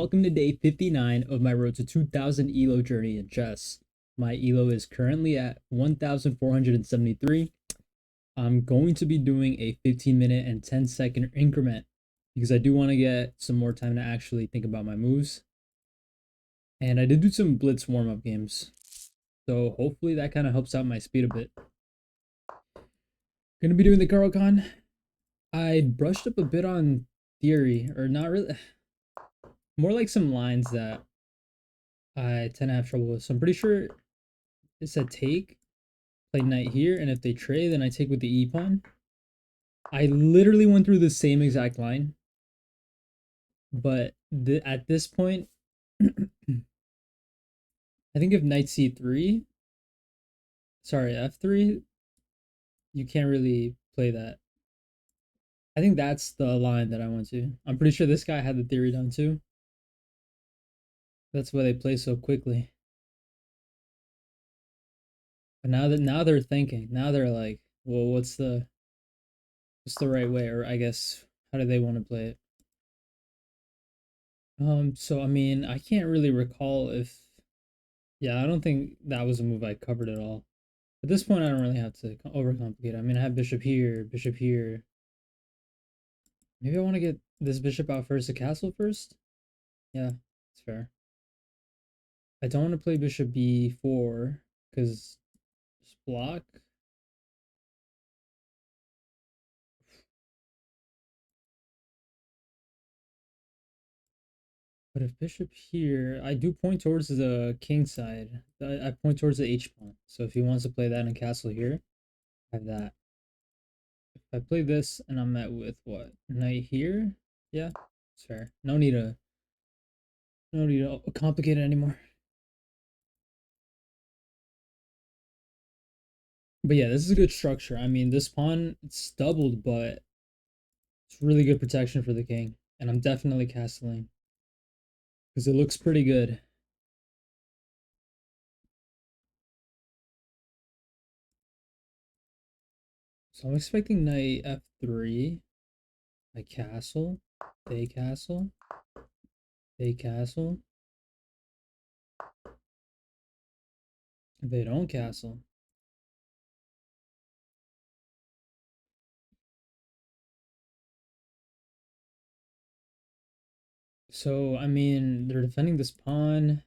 Welcome to day 59 of my road to 2000 Elo journey in chess. My Elo is currently at 1473. I'm going to be doing a 15-minute and 10-second increment because I do want to get some more time to actually think about my moves. And I did do some blitz warm-up games, so hopefully that kind of helps out my speed a bit. Gonna be doing the Caro-Kann. I brushed up a bit on theory, or not really, more like some lines that I tend to have trouble with. So I'm pretty sure it said take, play knight here, and if they trade, then I take with the e pawn. I literally went through the same exact line, but at this point, I think if knight c3, sorry, f3, you can't really play that. I think that's the line that I went to. I'm pretty sure this guy had the theory done too. That's why they play so quickly. But now they're thinking. Now they're like, well, what's the right way? Or I guess how do they want to play it? So I mean, I can't really recall if, yeah, I don't think that was a move I covered at all. At this point, I don't really have to overcomplicate it. I mean, I have bishop here, bishop here. Maybe I want to get this bishop out first, the castle first? Yeah, it's fair. I don't want to play bishop b4, because just block. But if bishop here, I do point towards the king side. I point towards the h-pawn. So if he wants to play that in castle here, I have that. If I play this and I'm met with what? Knight here? Yeah, it's fair. No need to complicate it anymore. But yeah, this is a good structure. I mean, this pawn, it's doubled, but it's really good protection for the king. And I'm definitely castling because it looks pretty good. So I'm expecting knight f3. I castle. They castle. They castle. They don't castle. So, I mean, they're defending this pawn.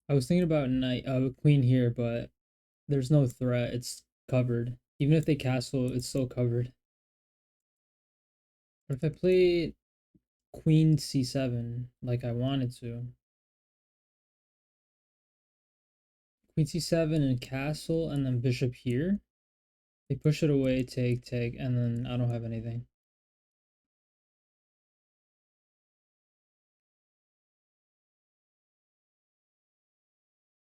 I was thinking about knight, queen here, but there's no threat. It's covered. Even if they castle, it's still covered. But if I play queen c7 like I wanted to, queen c7 and castle, and then bishop here, they push it away, take, and then I don't have anything.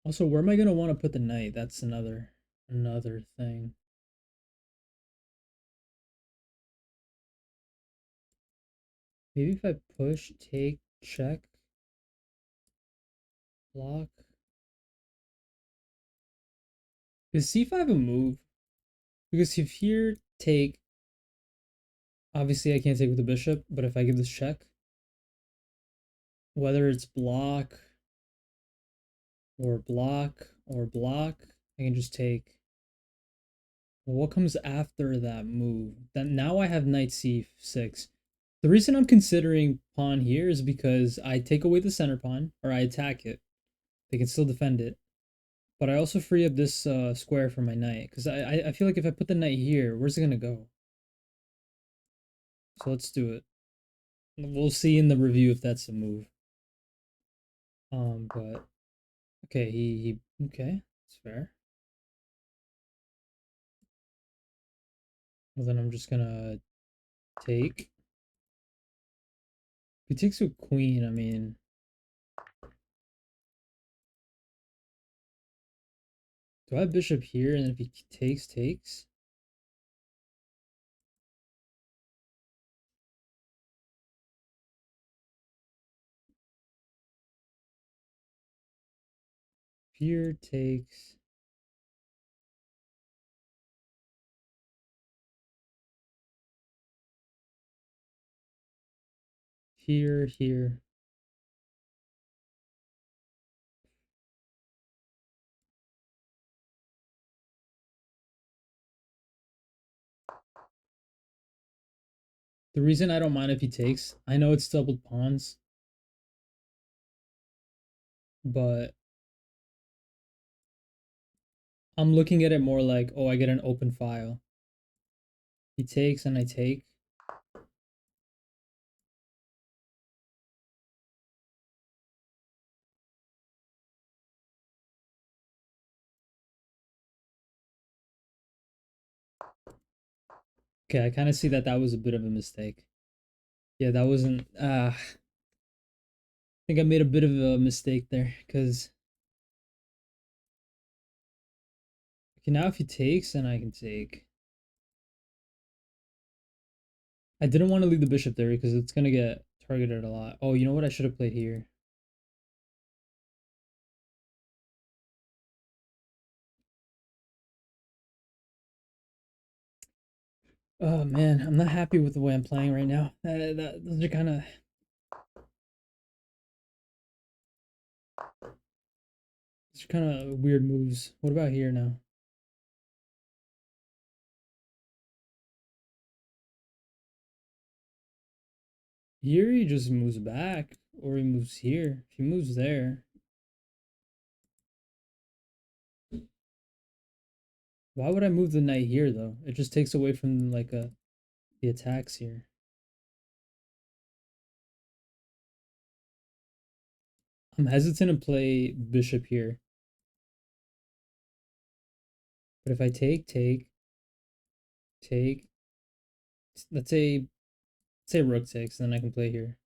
Also, where am I gonna want to put the knight? That's another thing. Maybe if I push, take, check, block. Is c5 a move? Because if here, take, obviously I can't take with the bishop, but if I give this check, whether it's block or block or block, I can just take. Well, what comes after that move? Then now I have knight c6. The reason I'm considering pawn here is because I take away the center pawn, or I attack it. They can still defend it. But I also free up this square for my knight. Because I feel like if I put the knight here, where's it going to go? So let's do it. We'll see in the review if that's a move. But okay, okay, that's fair. Well, then I'm just gonna take. If he takes with queen, I mean, do I have bishop here? And if he takes. Here takes. Here, here. The reason I don't mind if he takes, I know it's doubled pawns, but I'm looking at it more like, oh, I get an open file. He takes and I take. Okay, I kind of see that that was a bit of a mistake. Yeah, that wasn't. I think I made a bit of a mistake there because okay, now if he takes, then I can take. I didn't want to leave the bishop there because it's gonna get targeted a lot. Oh, you know what? I should have played here. Oh man, I'm not happy with the way I'm playing right now. Those are kind of weird moves. What about here now? Here he just moves back, or he moves here. If he moves there, why would I move the knight here though? It just takes away from like the attacks here. I'm hesitant to play bishop here, but if I take, take, let's say rook takes, then I can play here.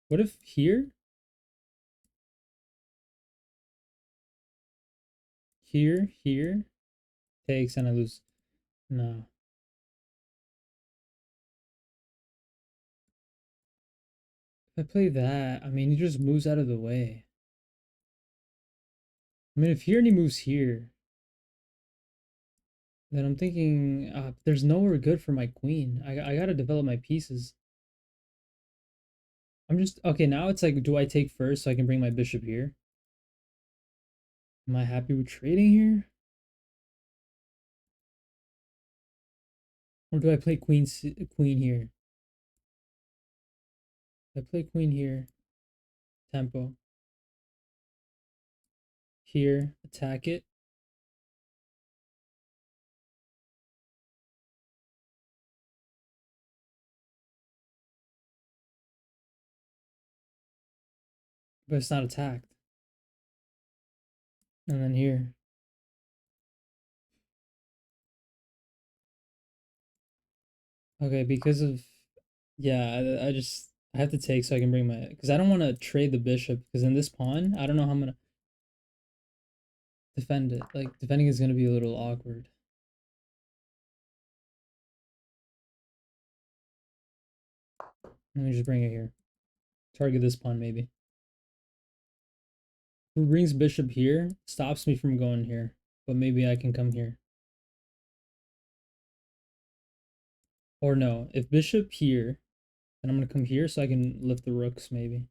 What if here, here takes and I lose? No. If I play that, I mean he just moves out of the way. I mean if here and he moves here, then I'm thinking there's nowhere good for my queen. I gotta develop my pieces. I'm just okay. Now it's like, do I take first so I can bring my bishop here? Am I happy with trading here, or do I play queen here? I play queen here, tempo here, attack it. But it's not attacked. And then here. Okay, because of yeah, I have to take so I can bring my because I don't want to trade the bishop because in this pawn I don't know how I'm gonna defend it. Like defending is gonna be a little awkward. Let me just bring it here. Target this pawn maybe. Who brings bishop here stops me from going here, but maybe I can come here. Or no, if bishop here, then I'm gonna come here so I can lift the rooks maybe.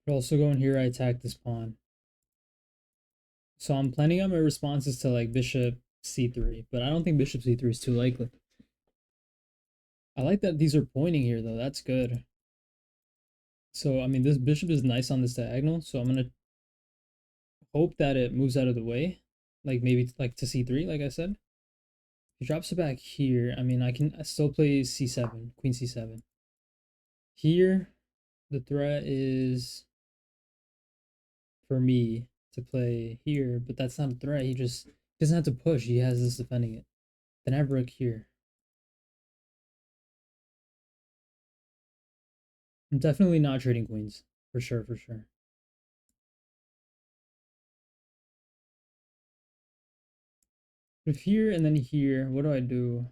But also going here, I attack this pawn. So I'm planning on my responses to like bishop c3, but I don't think bishop c3 is too likely. I like that these are pointing here though. That's good. So I mean, this bishop is nice on this diagonal, so I'm gonna hope that it moves out of the way, like maybe like to c3, like I said. If he drops it back here, I mean, I can still play c7, queen c7. Here, the threat is for me to play here, but that's not a threat. He just doesn't have to push. He has this defending it. Then I have rook here. I'm definitely not trading queens. For sure, for sure. If here and then here, what do I do?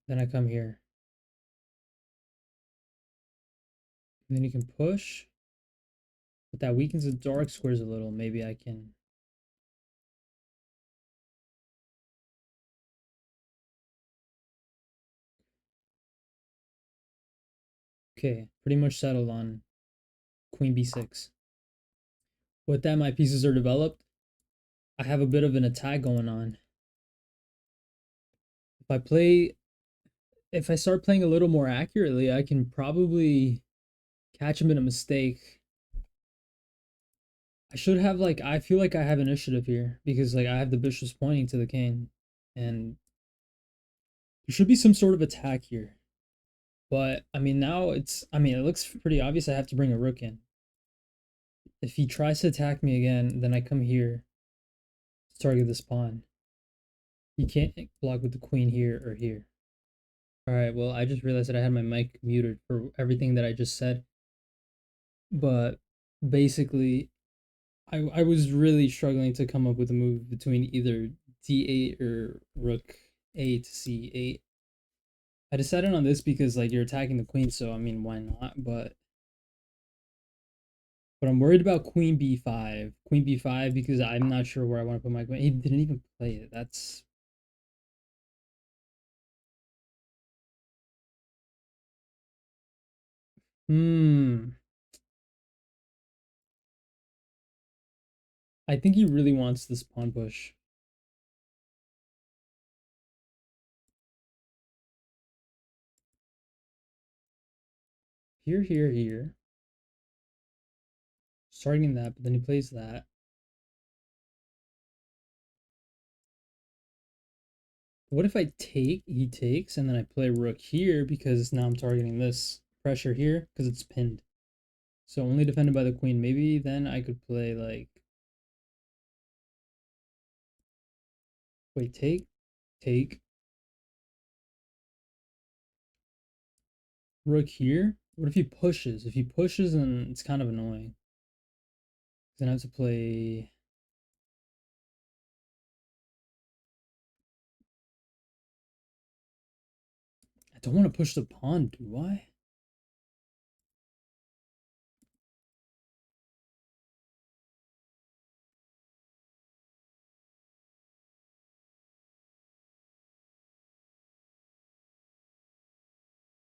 Then I come here. And then you can push. But that weakens the dark squares a little. Maybe I can. Okay, pretty much settled on queen b6. With that, my pieces are developed. I have a bit of an attack going on. If I play, if I start playing a little more accurately, I can probably catch him in a mistake. I should have like, I feel like I have initiative here because like I have the bishops pointing to the king, and there should be some sort of attack here. But I mean, now I mean, it looks pretty obvious I have to bring a rook in. If he tries to attack me again, then I come here to target this pawn. He can't block with the queen here or here. All right, well, I just realized that I had my mic muted for everything that I just said. But basically, I was really struggling to come up with a move between either d8 or rook a to c8. I decided on this because like you're attacking the queen, so I mean, why not? But I'm worried about queen b5. Queen b5 because I'm not sure where I want to put my queen. He didn't even play it. That's hmm. I think he really wants this pawn push. Here, here, here. Starting that, but then he plays that. What if I take, he takes, and then I play rook here because now I'm targeting this pressure here because it's pinned. So only defended by the queen. Maybe then I could play like, wait, take, rook here. What if he pushes? If he pushes, then it's kind of annoying. Then I have to play. I don't want to push the pawn, do I?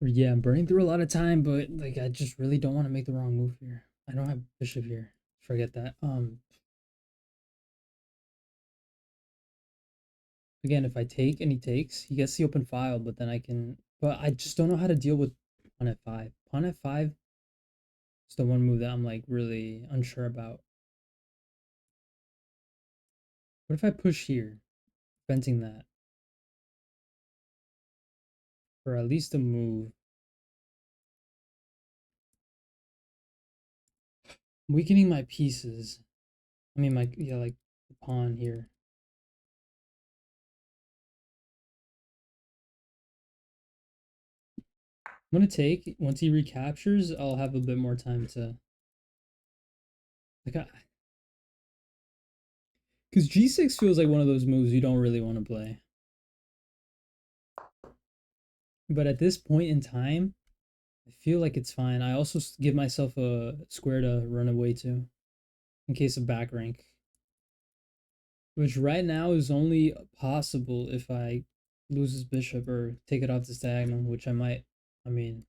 Yeah, I'm burning through a lot of time, but like I just really don't want to make the wrong move here. I don't have bishop here. Forget that. Again, if I take and he takes, he gets the open file, but then I can. But I just don't know how to deal with pawn f5. Pawn f5 is the one move that I'm like really unsure about. What if I push here, preventing that, or at least a move? I'm weakening my pieces. I mean, my yeah, like the pawn here. I'm gonna take. Once he recaptures, I'll have a bit more time to like. Because g6 feels like one of those moves you don't really want to play. But at this point in time, I feel like it's fine. I also give myself a square to run away to in case of back rank, which right now is only possible if I lose his bishop or take it off this diagonal, which I might. I mean,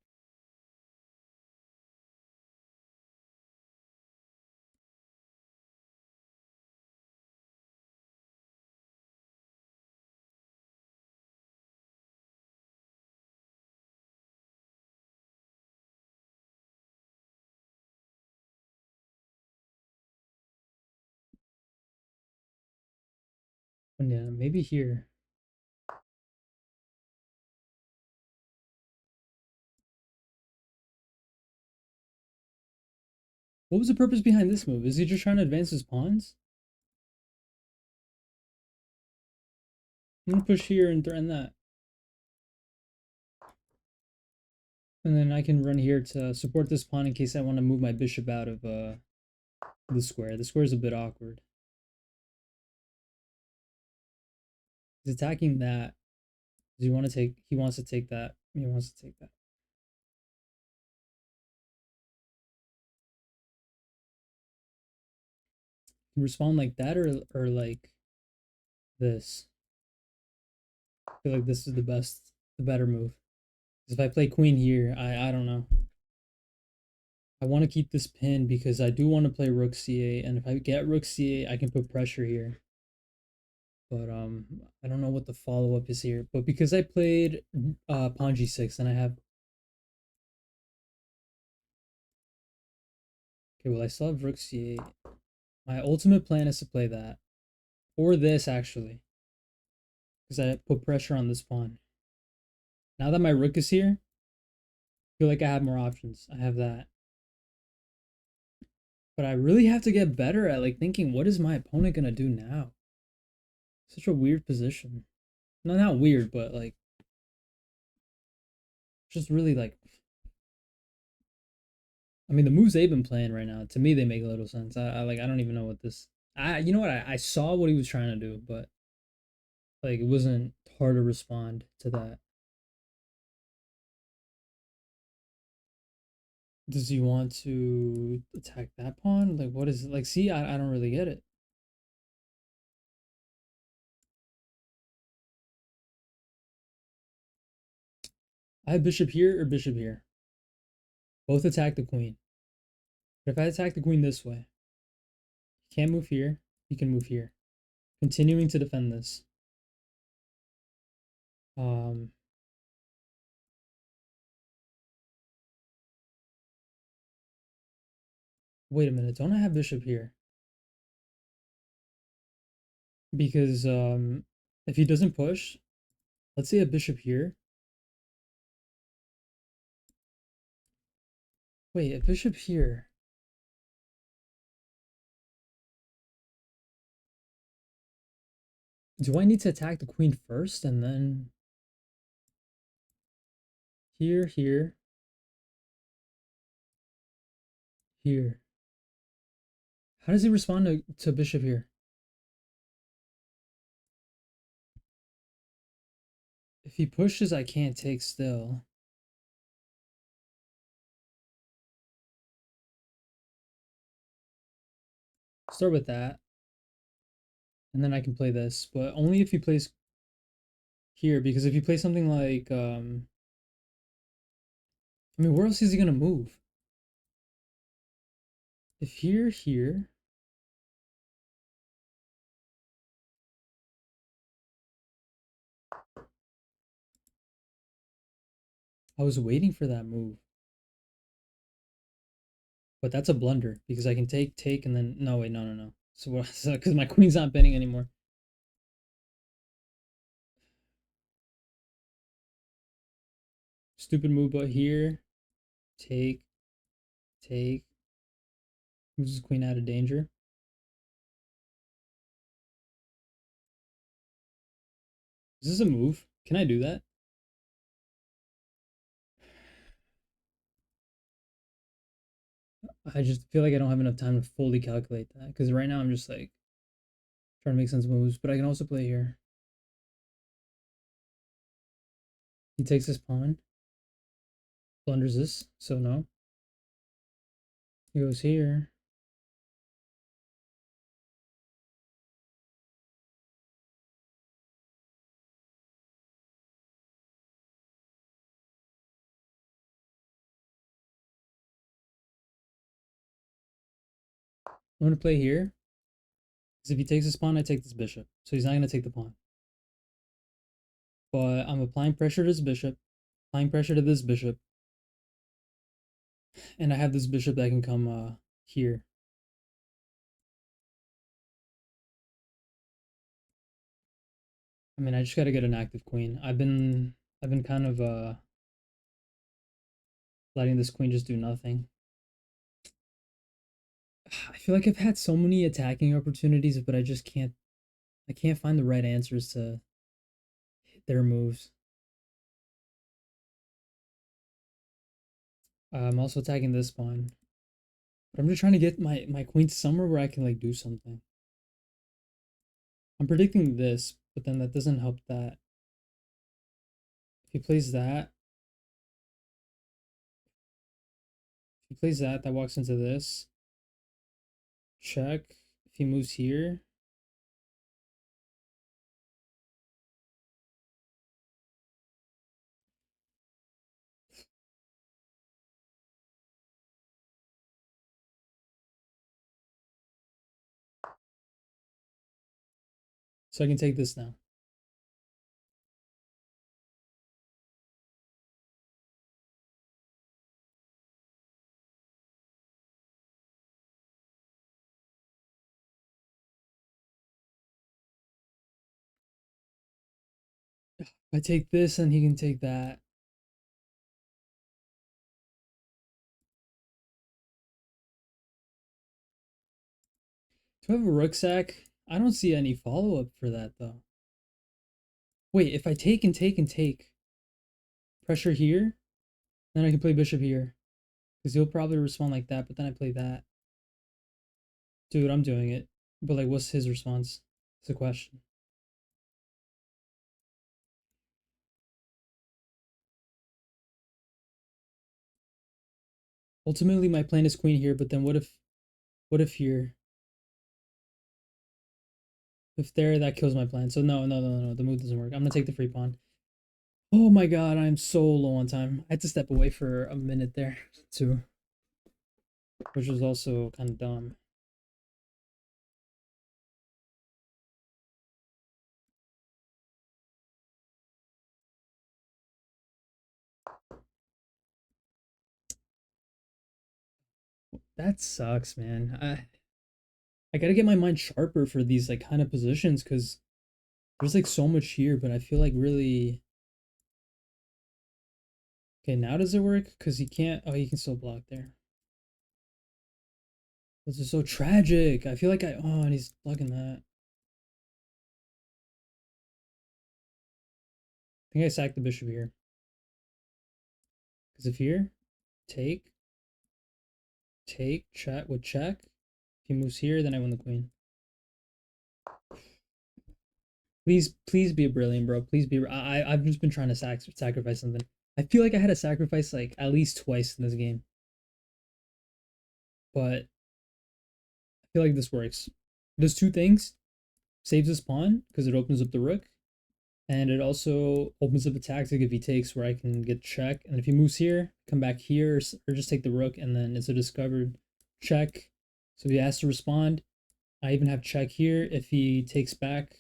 yeah, maybe here. What was the purpose behind this move? Is he just trying to advance his pawns? I'm gonna push here and threaten that. And then I can run here to support this pawn in case I want to move my bishop out of the square. The square is a bit awkward. He's attacking that. Does he want to take? He wants to take that. He wants to take that. respond like that or like this. I feel like this is the better move. If I play queen here, I don't know. I want to keep this pin because I do want to play rook c8, and if I get rook c8, I can put pressure here. But I don't know what the follow up is here. But because I played pawn g6, and I have okay, well I still have rook c8. My ultimate plan is to play that or this actually, because I put pressure on this pawn. Now that my rook is here, I feel like I have more options. I have that. But I really have to get better at like thinking, what is my opponent gonna do now? Such a weird position. No, not weird, but like just really like. I mean, the moves they've been playing right now, to me, they make a little sense. I like. I don't even know what this. You know what? I saw what he was trying to do, but like it wasn't hard to respond to that. Does he want to attack that pawn? Like, what is it? Like? See, I don't really get it. I have bishop here or bishop here. Both attack the queen. But if I attack the queen this way, he can't move here. He can move here. Continuing to defend this. Um, Wait a minute. Don't I have bishop here? Because if he doesn't push, let's say a bishop here. Wait, a bishop here. Do I need to attack the queen first and then here, here, here? How does he respond to bishop here? If he pushes, I can't take still. Start with that. And then I can play this, but only if he plays here, because if you play something like I mean, where else is he gonna move? If here, here. I was waiting for that move. But that's a blunder because I can take, and then no wait, no. So what because my queen's not bending anymore. Stupid move, but here. Take, take. Moves his queen out of danger. Is this a move? Can I do that? I just feel like I don't have enough time to fully calculate that because right now I'm just like trying to make sense moves, but I can also play here. He takes his pawn, blunders this, so no. He goes here. I'm gonna play here because if he takes his pawn, I take this bishop, so he's not gonna take the pawn. But I'm applying pressure to this bishop, applying pressure to this bishop, and I have this bishop that can come here. I mean, I just gotta get an active queen. I've been kind of letting this queen just do nothing. I feel like I've had so many attacking opportunities, but I can't find the right answers to hit their moves. I'm also attacking this pawn. But I'm just trying to get my queen somewhere where I can like do something. I'm predicting this, but then that doesn't help that. If he plays that, if he plays that, that walks into this. Check. If he moves here, so I can take this now. If I take this, and he can take that. Do I have a rucksack? I don't see any follow up for that though. Wait, if I take and take and take, pressure here, then I can play bishop here. Because he'll probably respond like that, but then I play that. Dude, I'm doing it. But like, what's his response? It's a question. Ultimately, my plan is queen here, but then what if here? If there, that kills my plan. So no. The move doesn't work. I'm gonna take the free pawn. Oh my god, I'm so low on time. I had to step away for a minute there too, which was also kind of dumb. That sucks, man. I gotta get my mind sharper for these like kind of positions because there's like so much here, but I feel like really. Okay, now does it work? Because he can't. Oh, he can still block there. This is so tragic. I feel like I. Oh, and he's blocking that. I think I sacked the bishop here. Because if here, take, check with check. If he moves here, then I win the queen. Please be a brilliant, bro. Please be. I've just been trying to sacrifice something. I feel like I had to sacrifice like at least twice in this game, but I feel like this works. It does two things: saves his pawn because it opens up the rook, and it also opens up a tactic if he takes where I can get check, and if he moves here, come back here, or just take the rook, and then it's a discovered check. So he has to respond. I even have check here if he takes back.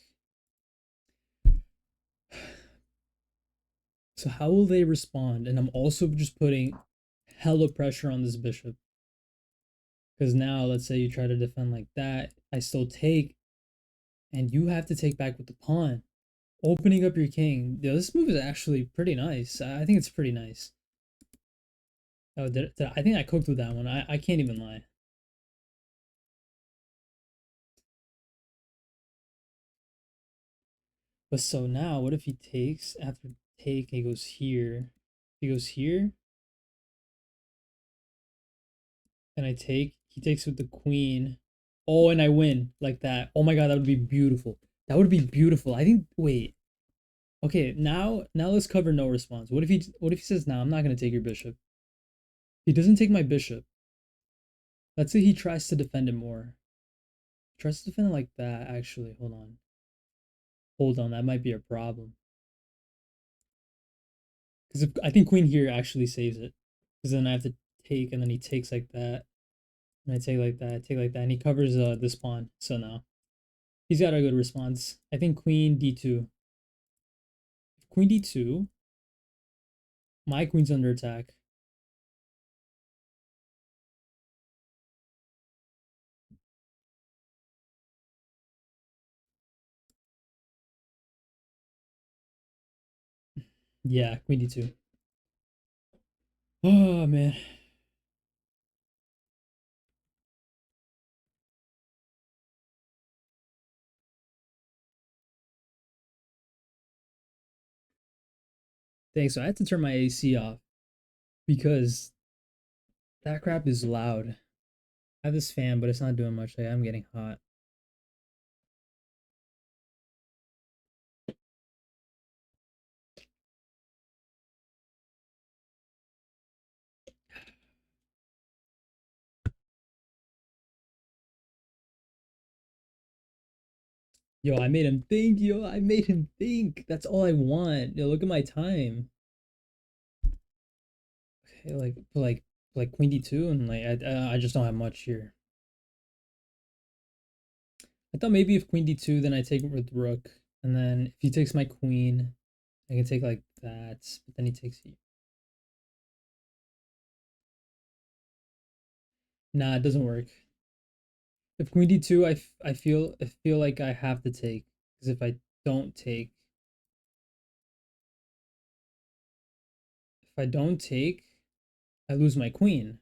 So how will they respond? And I'm also just putting hella pressure on this bishop. Because now, let's say you try to defend like that, I still take, and you have to take back with the pawn, opening up your king. Yo, this move is actually pretty nice. I think it's pretty nice. Oh, I think I cooked with that one. I can't even lie. But so now, what if he takes after take? He goes here. He goes here, and I take. He takes with the queen. Oh, and I win like that. Oh my god, that would be beautiful. That would be beautiful. I think. Wait. Okay, now let's cover no response. What if he says, "No, I'm not gonna take your bishop." He doesn't take my bishop. Let's say he tries to defend it more. He tries to defend it like that. Actually, hold on. Hold on, that might be a problem. Because I think queen here actually saves it. Because then I have to take, and then he takes like that, and I take like that, I take like that, and he covers this pawn. So no, he's got a good response. I think queen d2. If queen d2, my queen's under attack. Yeah, queen d2. Oh man. Thanks. So I had to turn my AC off because that crap is loud. I have this fan, but it's not doing much. Like, I'm getting hot. Yo, I made him think, yo. I made him think. That's all I want. Yo, look at my time. Okay, like queen d2 and like I just don't have much here. I thought maybe if queen d2, then I take it with rook, and then if he takes my queen, I can take like that. But then he takes it. Nah, it doesn't work. If queen d2, I feel like I have to take, because if I don't take, I lose my queen.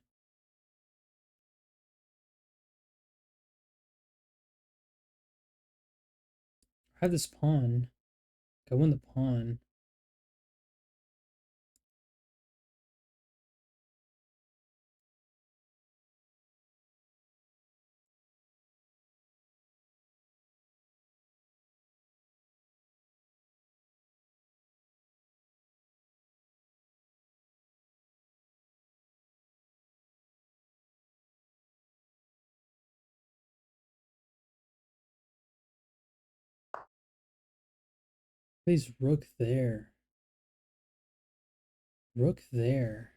I have this pawn. I win the pawn. Plays rook there. Rook there.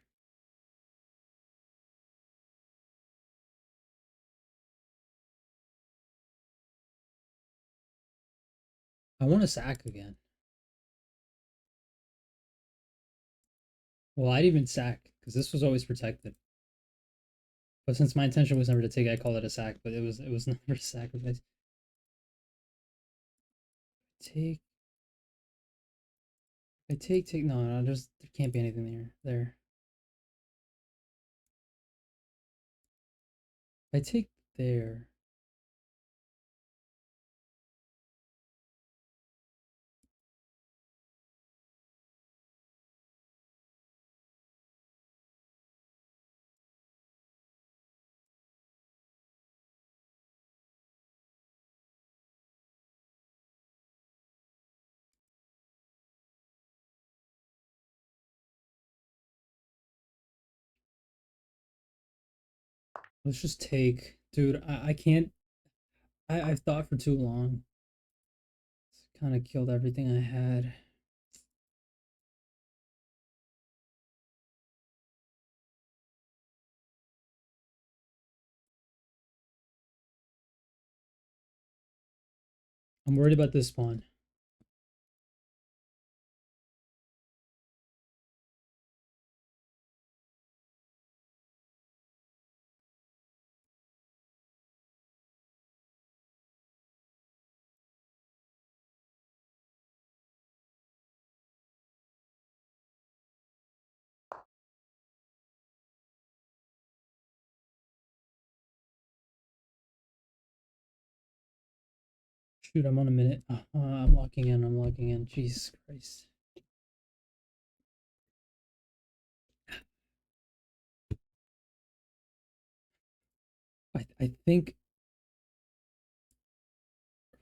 I want to sack again. Well, I'd even sack because this was always protected. But since my intention was never to take, I call it a sack. But it was never a sacrifice. Take. I take. No, no, there can't be anything there. I take there. Let's just take, dude. I can't. I've thought for too long. It's kind of killed everything I had. I'm worried about this pawn. Shoot, I'm on a minute. I'm locking in. I'm locking in. Jesus Christ. I think,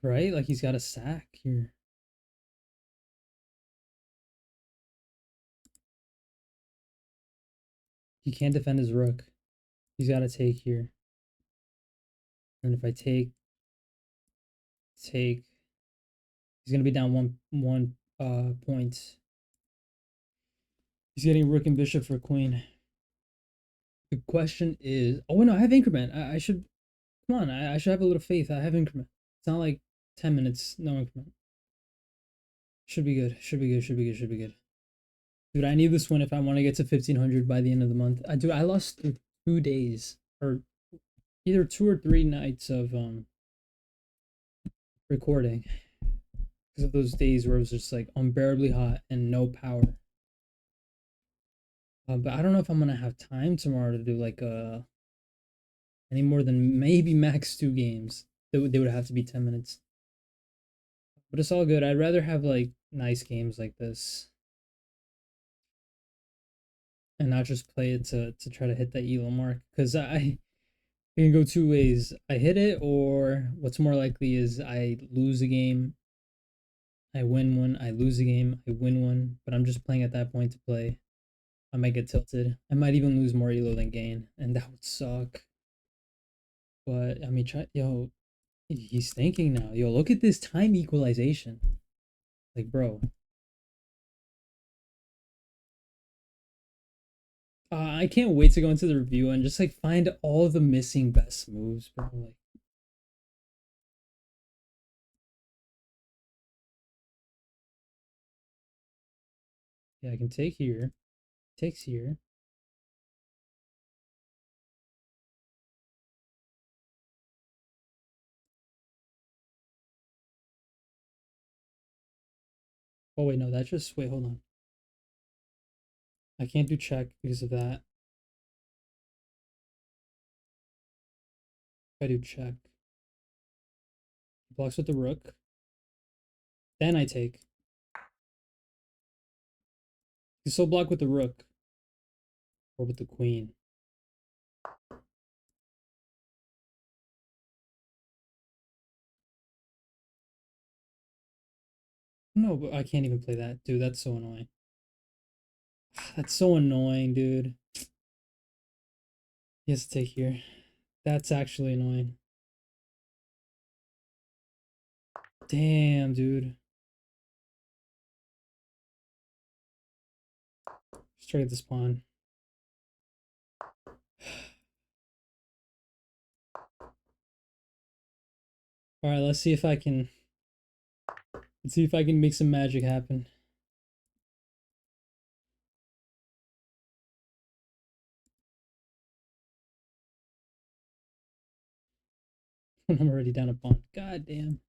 right? Like he's got a sack here. He can't defend his rook. He's got to take here. And if I take, he's gonna be down one point. He's getting rook and bishop for queen. The question is, oh no, I have increment. I should, come on, I should have a little faith. I have increment. It's not like 10 minutes, no increment. Should be good. Should be good. Should be good. Should be good. Dude, I need this one if I want to get to 1500 by the end of the month. I lost 2 days, or either 2 or 3 nights of recording because of those days where it was just like unbearably hot and no power. But I don't know if I'm gonna have time tomorrow to do like any more than maybe max 2 games. They would have to be 10 minutes. But it's all good. I'd rather have like nice games like this and not just play it to try to hit that elo mark. Because I it can go 2 ways. I hit it, or what's more likely is I lose a game, I win one, I lose a game, I win one. But I'm just playing at that point to play. I might get tilted. I might even lose more elo than gain, and that would suck. But I mean, try yo. He's thinking now. Yo, look at this time equalization. Like, bro. I can't wait to go into the review and just like find all the missing best moves, bro. Like, yeah, I can take here. Takes here. Oh wait, no, that's just wait, hold on. I can't do check because of that. If I do check. Blocks with the rook. Then I take. You still block with the rook. Or with the queen. No, but I can't even play that. Dude, that's so annoying. That's so annoying, dude. He has to take here. That's actually annoying. Damn, dude. Just try to get this pawn. Alright, let's see if I can make some magic happen. I'm already down a pawn. God damn.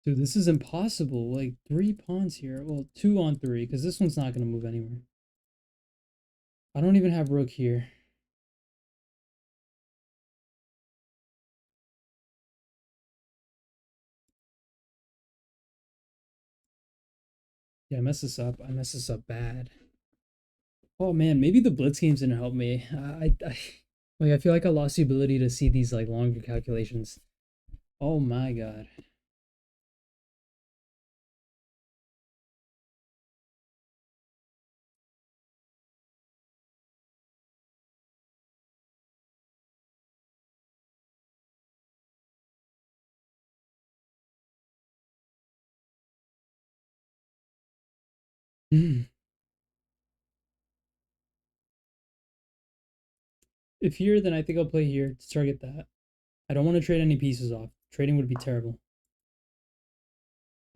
Dude, this is impossible. Like 3 pawns here. Well, 2 on 3, because this one's not gonna move anywhere. I don't even have rook here. Yeah, I messed this up. I messed this up bad. Oh man, maybe the blitz games didn't help me. Like I feel like I lost the ability to see these like longer calculations. Oh my god. If here, then I think I'll play here to target that. I don't want to trade any pieces off. Trading would be terrible.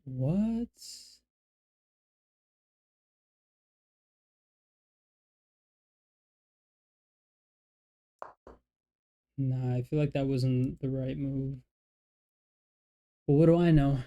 What? Nah, I feel like that wasn't the right move. But what do I know?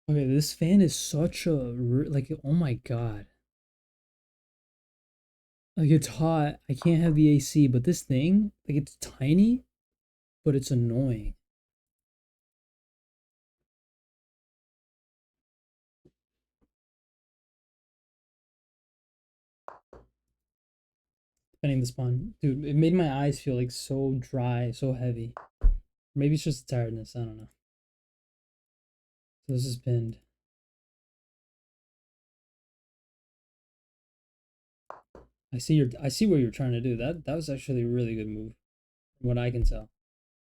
Okay, this fan is such a like oh my god. Like it's hot. I can't have the AC, but this thing, like it's tiny, but it's annoying. Defending the spawn. Dude, it made my eyes feel like so dry, so heavy. Maybe it's just tiredness, I don't know. So this is pinned. I see what you're trying to do. That was actually a really good move, from what I can tell.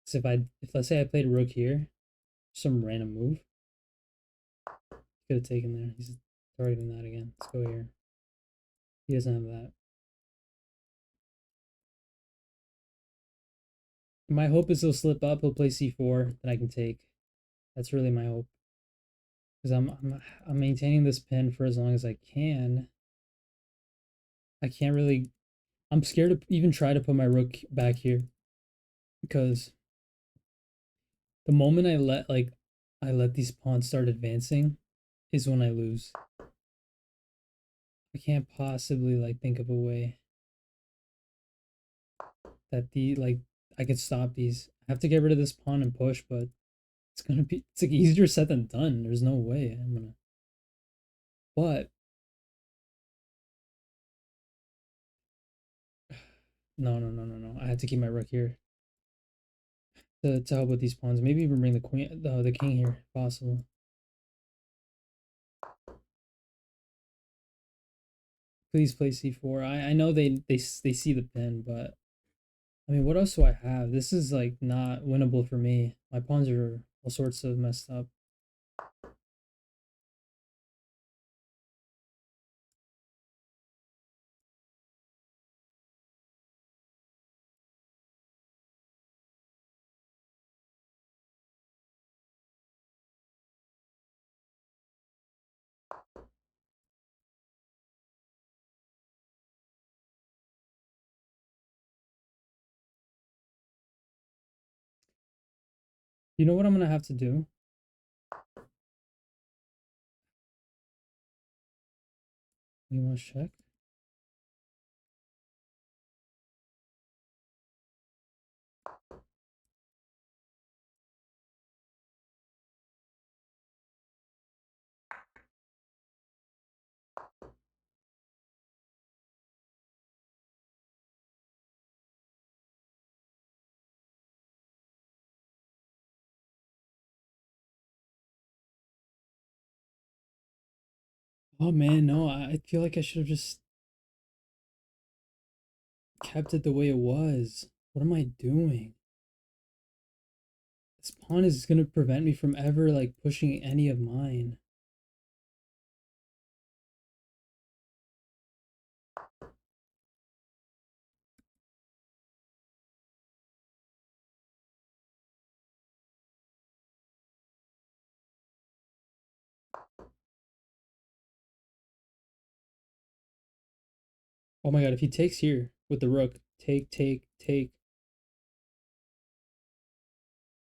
So if let's say I played rook here, some random move, could have taken there. He's targeting that again. Let's go here. He doesn't have that. My hope is he'll slip up, he'll play c4, then I can take. That's really my hope. Because I'm maintaining this pin for as long as I can. I can't really. I'm scared to even try to put my rook back here, because the moment I let these pawns start advancing is when I lose. I can't possibly think of a way that I could stop these. I have to get rid of this pawn and push, but it's like easier said than done. There's no way I'm gonna. But no. I have to keep my rook here to help with these pawns. Maybe even bring the queen, the king here, if possible. Please play c4. I know they see the pin, but I mean, what else do I have? This is like not winnable for me. My pawns are all sorts of messed up. You know what I'm gonna have to do? You want to check? Oh man, no, I feel like I should have just kept it the way it was. What am I doing? This pawn is gonna prevent me from ever pushing any of mine. Oh my god, if he takes here with the rook, take.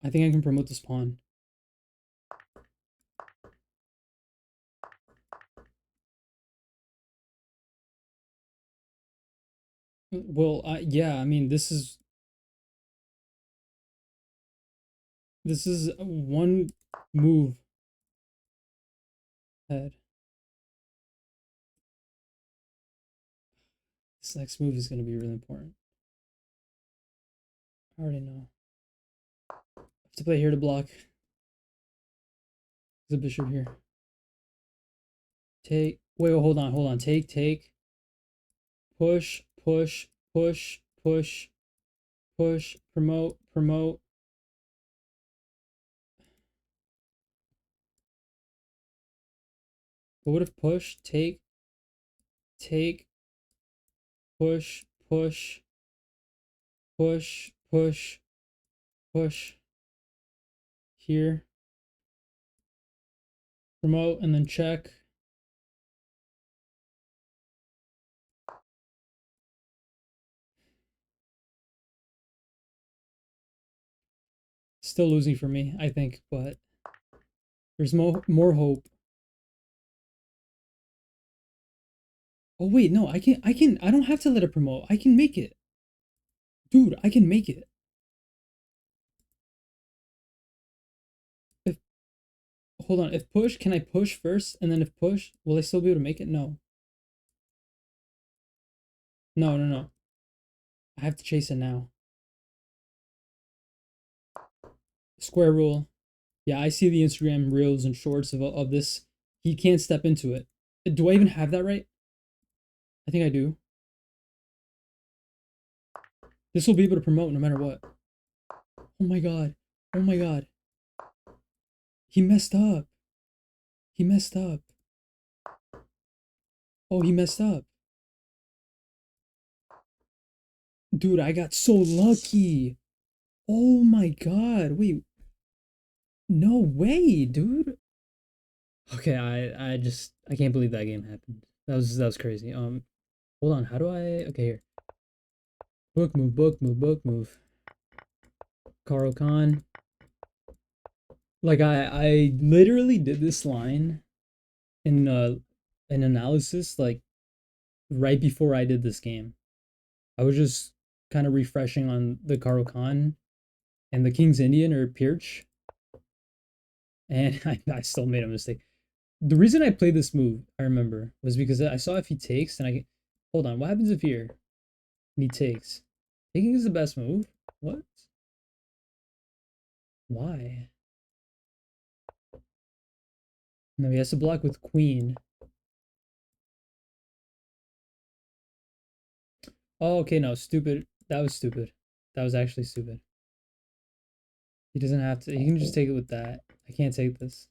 I think I can promote this pawn. Well, yeah, I mean, this is one move ahead. This next move is going to be really important. I already know. I have to play here to block. There's a bishop here. Take. Wait, hold on. Take. Push. Promote. But what if push, take, push, push. Here. Promote and then check. Still losing for me, I think, but there's more hope. Oh wait, no, I don't have to let it promote. I can make it. Dude, I can make it. If hold on, if push, can I push first? And then if push, will I still be able to make it? No. No. I have to chase it now. Square rule. Yeah, I see the Instagram reels and shorts of this. He can't step into it. Do I even have that right? I think I do. This will be able to promote no matter what. Oh my god. Oh my god. He messed up. He messed up. Oh, he messed up. Dude, I got so lucky. Oh my god. Wait, no way, dude. Okay, I can't believe that game happened. That was crazy. Hold on, how do I okay here. Book move, book move, book move. Caro-Kann. Like I literally did this line in an analysis like right before I did this game. I was just kind of refreshing on the Caro-Kann and the King's Indian or Pirch, and I still made a mistake. The reason I played this move, I remember, was because I saw if he takes, and I hold on. What happens if here and he takes? Taking is the best move. What? Why? No, he has to block with queen. Oh, okay, no, stupid. That was stupid. That was actually stupid. He doesn't have to. He can just take it with that. I can't take this.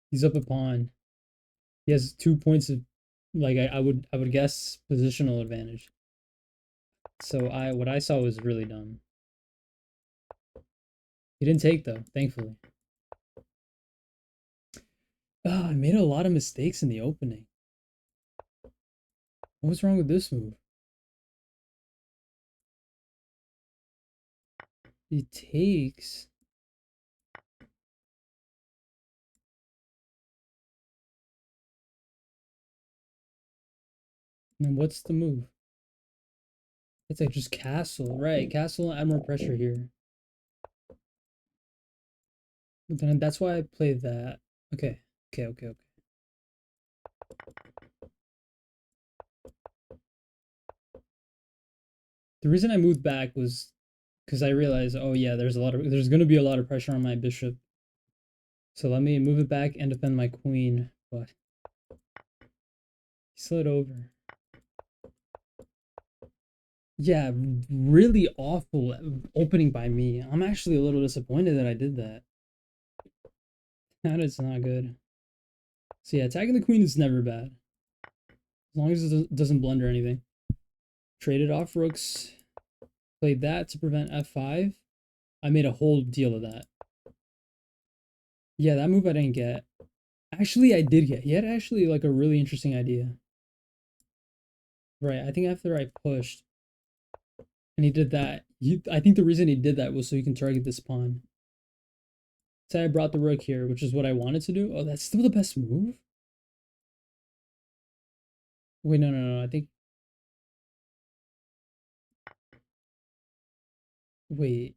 He's up a pawn. He has 2 points of, like I would guess positional advantage. So what I saw was really dumb. He didn't take though, thankfully. Oh, I made a lot of mistakes in the opening. What was wrong with this move? He takes. And then what's the move? It's like just castle, right? Castle, add more pressure here. But then that's why I played that. Okay, okay. The reason I moved back was because I realized, oh yeah, there's gonna be a lot of pressure on my bishop. So let me move it back and defend my queen. But he slid over. Yeah, really awful opening by me. I'm actually a little disappointed that I did that. That is not good. So yeah, attacking the queen is never bad. As long as it doesn't blunder anything. Traded off rooks. Played that to prevent f5. I made a whole deal of that. Yeah, that move I didn't get. Actually, I did get. He had actually like a really interesting idea. Right, I think after I pushed and he did that, I think the reason he did that was so he can target this pawn. Say I brought the rook here, which is what I wanted to do. Oh, that's still the best move? Wait, no. I think. Wait.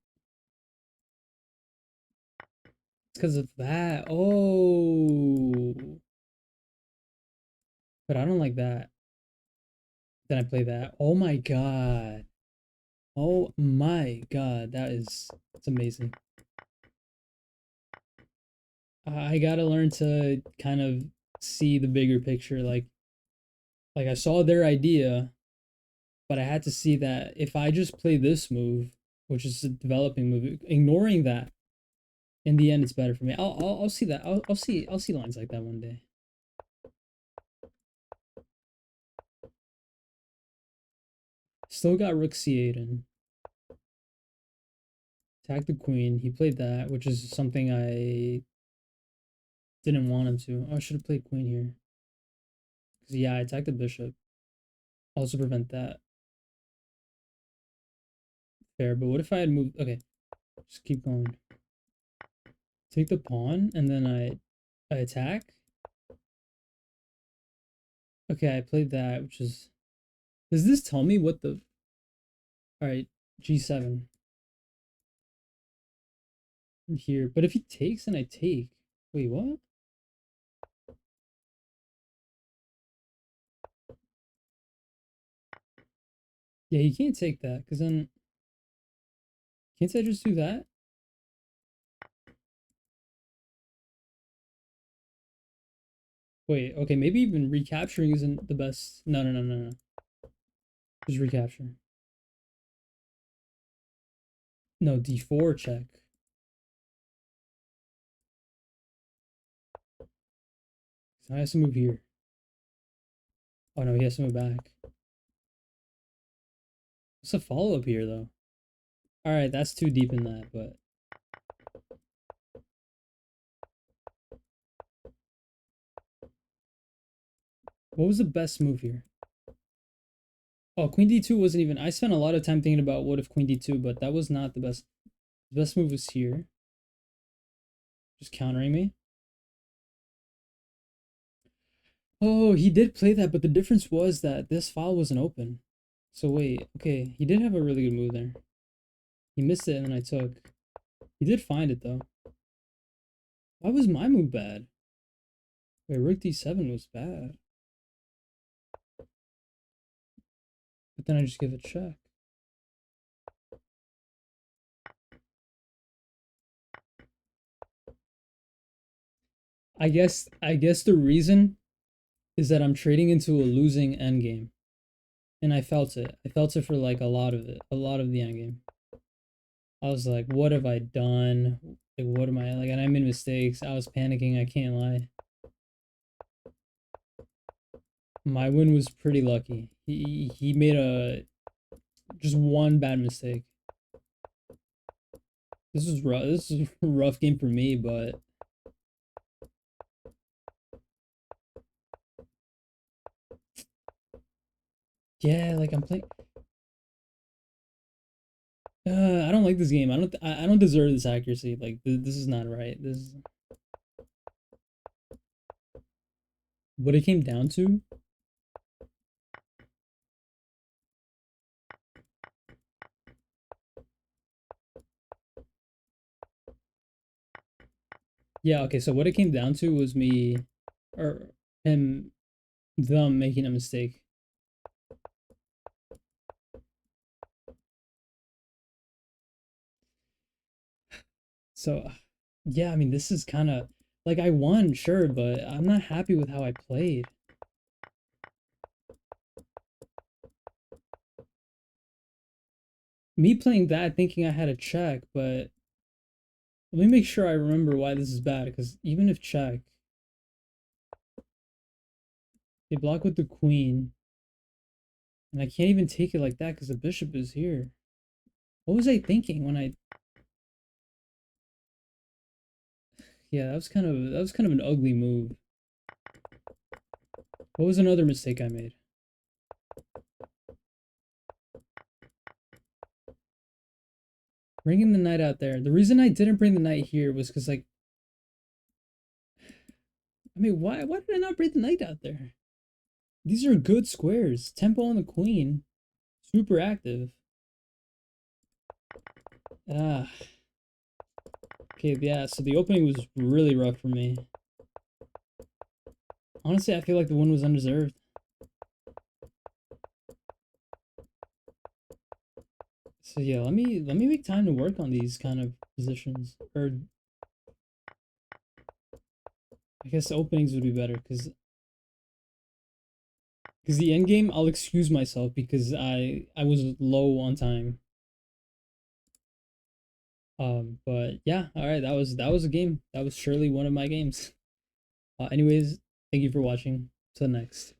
It's because of that. Oh. But I don't like that. Then I play that. Oh my god. Oh my god. That's amazing. I gotta learn to kind of see the bigger picture. Like I saw their idea, but I had to see that if I just play this move, which is a developing move, ignoring that, in the end, it's better for me. I'll see that. I'll see lines like that one day. Still got rook c8 and attack the queen. He played that, which is something I didn't want him to. Oh, I should have played queen here. Because yeah, I attacked the bishop. Also prevent that. Fair, but what if I had moved? Okay, just keep going. Take the pawn and then I attack. Okay, I played that, which is. Does this tell me what the? All right, g7 here. But if he takes and I take, wait, what? Yeah, he can't take that because then can't I just do that? Wait, okay, maybe even recapturing isn't the best. No. Just recapture. No, d4 check. So he has to move here. Oh no, he has to move back. What's a follow-up here, though? Alright, that's too deep in that, but... What was the best move here? Oh, queen d2 wasn't even... I spent a lot of time thinking about what if queen d2, but that was not the best. The best move was here. Just countering me. Oh, he did play that, but the difference was that this file wasn't open. So wait, okay, he did have a really good move there. He missed it and then I took. He did find it though. Why was my move bad? Wait, rook d7 was bad. But then I just give it a check. I guess the reason is that I'm trading into a losing endgame. And I felt it. I felt it for like a lot of it. A lot of the endgame. I was like, what have I done? Like, what am I like? And I made mistakes. I was panicking, I can't lie. My win was pretty lucky. He made a just one bad mistake. This was rough. This is a rough game for me, but yeah, like I'm playing. I don't like this game. I don't deserve this accuracy. Like this is not right. This is what it came down to. Yeah, okay. So what it came down to was me or him them making a mistake. So yeah, I mean this is kind of like I won, sure, but I'm not happy with how I played. Me playing that thinking I had a check, but let me make sure I remember why this is bad, because even if check, they block with the queen, and I can't even take it like that because the bishop is here. What was I thinking when I... Yeah, that was kind of an ugly move. What was another mistake I made? Bringing the knight out there. The reason I didn't bring the knight here was because, like... I mean, why did I not bring the knight out there? These are good squares. Tempo on the queen. Super active. Ah. Okay, yeah, so the opening was really rough for me. Honestly, I feel like the win was undeserved. So yeah, let me make time to work on these kind of positions. Or I guess openings would be better because the end game I'll excuse myself because I was low on time. But yeah, all right, that was a game. That was surely one of my games. Anyways, thank you for watching. Till next.